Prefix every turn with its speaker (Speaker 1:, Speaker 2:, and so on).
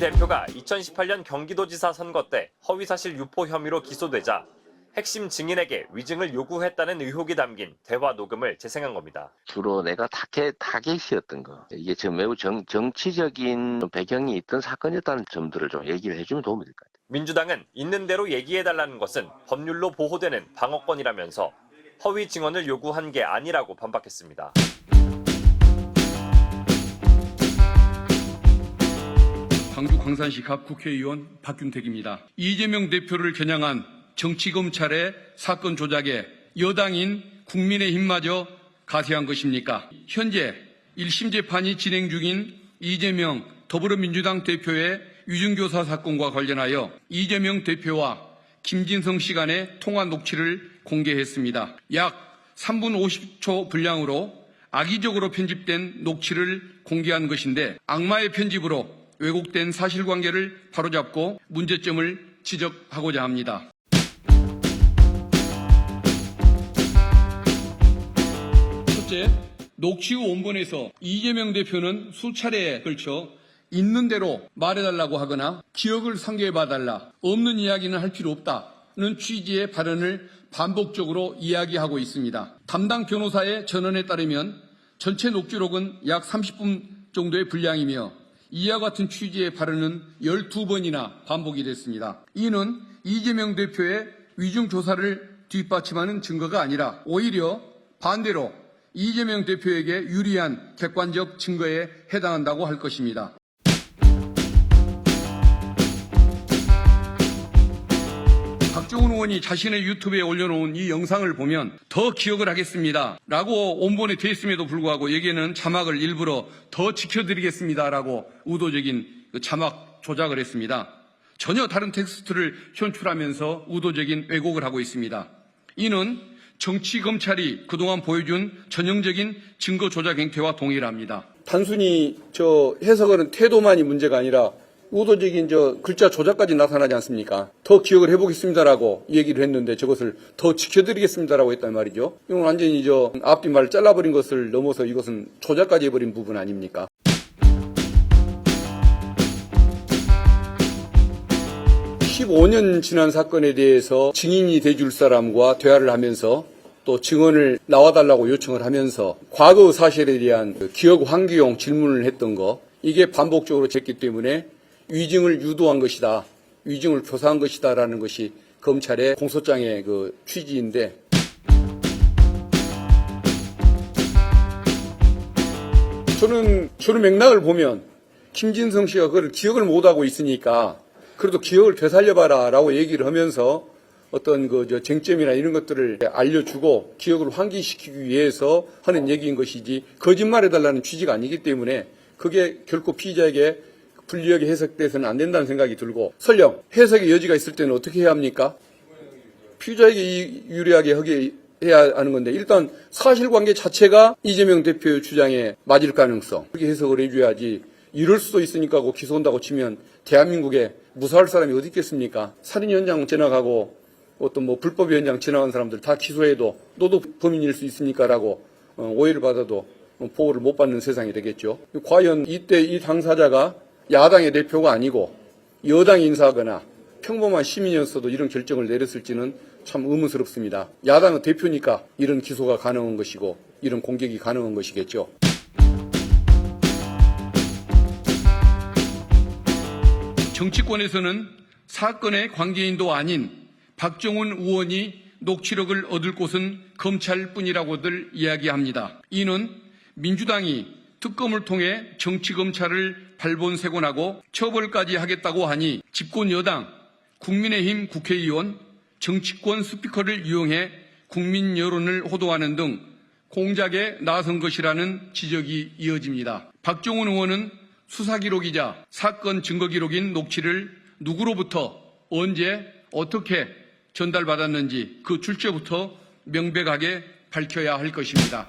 Speaker 1: 대표가 2018년 경기도지사 선거 때 허위사실 유포 혐의로 기소되자 핵심 증인에게 위증을 요구했다는 의혹이 담긴 대화 녹음을 재생한 겁니다.
Speaker 2: 주로 내가 타겟이었던 거. 이게 지금 매우 정치적인 배경이 있던 사건이었다는 점들을 좀 얘기를 해주면 도움이 될 것 같아요.
Speaker 1: 민주당은 있는 대로 얘기해달라는 것은 법률로 보호되는 방어권이라면서 허위 증언을 요구한 게 아니라고 반박했습니다.
Speaker 3: 광주 광산시 갑 국회의원 박균택입니다. 이재명 대표를 겨냥한 정치검찰의 사건 조작에 여당인 국민의힘마저 가세한 것입니까? 현재 1심 재판이 진행 중인 이재명 더불어민주당 대표의 위증교사 사건과 관련하여 이재명 대표와 김진성 씨 간의 통화 녹취를 공개했습니다. 약 3분 50초 분량으로 악의적으로 편집된 녹취를 공개한 것인데 악마의 편집으로 왜곡된 사실관계를 바로잡고 문제점을 지적하고자 합니다. 첫째, 녹취 후 원본에서 이재명 대표는 수차례에 걸쳐 있는 대로 말해달라고 하거나 기억을 상기해봐달라, 없는 이야기는 할 필요 없다는 취지의 발언을 반복적으로 이야기하고 있습니다. 담당 변호사의 전언에 따르면 전체 녹취록은 약 30분 정도의 분량이며 이와 같은 취지의 발언은 12번이나 반복이 됐습니다. 이는 이재명 대표의 위증 조사를 뒷받침하는 증거가 아니라 오히려 반대로 이재명 대표에게 유리한 객관적 증거에 해당한다고 할 것입니다. 박종훈 의원이 자신의 유튜브에 올려놓은 이 영상을 보면 더 기억을 하겠습니다 라고 원본에 돼 있음에도 불구하고 여기에는 자막을 일부러 더 지켜드리겠습니다 라고 의도적인 자막 조작을 했습니다. 전혀 다른 텍스트를 현출하면서 의도적인 왜곡을 하고 있습니다. 이는 정치검찰이 그동안 보여준 전형적인 증거 조작 행태와 동일합니다.
Speaker 4: 단순히 해석하는 태도만이 문제가 아니라 의도적인 글자 조작까지 나타나지 않습니까? 더 기억을 해보겠습니다라고 얘기를 했는데 저것을 더 지켜드리겠습니다라고 했단 말이죠. 이건 완전히 앞뒤말을 잘라버린 것을 넘어서 이것은 조작까지 해버린 부분 아닙니까? (15년) 지난 사건에 대해서 증인이 돼줄 사람과 대화를 하면서 또 증언을 나와달라고 요청을 하면서 과거 사실에 대한 기억 환기용 질문을 했던 거, 이게 반복적으로 됐기 때문에 위증을 유도한 것이다, 위증을 교사한 것이다라는 것이 검찰의 공소장의 취지인데, 저는 맥락을 보면 김진성 씨가 그걸 기억을 못하고 있으니까 그래도 기억을 되살려봐라 라고 얘기를 하면서 어떤 쟁점이나 이런 것들을 알려주고 기억을 환기시키기 위해서 하는 얘기인 것이지 거짓말해달라는 취지가 아니기 때문에 그게 결코 피의자에게 불리하게 해석돼서는 안 된다는 생각이 들고, 설령 해석의 여지가 있을 때는 어떻게 해야 합니까? 피의자에게 유리하게 하게 해야 하는 건데, 일단 사실관계 자체가 이재명 대표의 주장에 맞을 가능성, 그렇게 해석을 해줘야지. 이럴 수도 있으니까 기소한다고 치면 대한민국에 무사할 사람이 어디 있겠습니까? 살인 현장 지나가고 어떤 불법 현장 지나간 사람들 다 기소해도 너도 범인일 수 있으니까라고 오해를 받아도 보호를 못 받는 세상이 되겠죠. 과연 이때 이 당사자가 야당의 대표가 아니고 여당 인사거나 평범한 시민이었어도 이런 결정을 내렸을지는 참 의문스럽습니다. 야당은 대표니까 이런 기소가 가능한 것이고 이런 공격이 가능한 것이겠죠.
Speaker 3: 정치권에서는 사건의 관계인도 아닌 박정훈 의원이 녹취록을 얻을 곳은 검찰뿐이라고들 이야기합니다. 이는 민주당이 특검을 통해 정치검찰을 발본색원하고 처벌까지 하겠다고 하니 집권 여당, 국민의힘 국회의원, 정치권 스피커를 이용해 국민 여론을 호도하는 등 공작에 나선 것이라는 지적이 이어집니다. 박정훈 의원은 수사기록이자 사건 증거기록인 녹취를 누구로부터 언제 어떻게 전달받았는지 그 출처부터 명백하게 밝혀야 할 것입니다.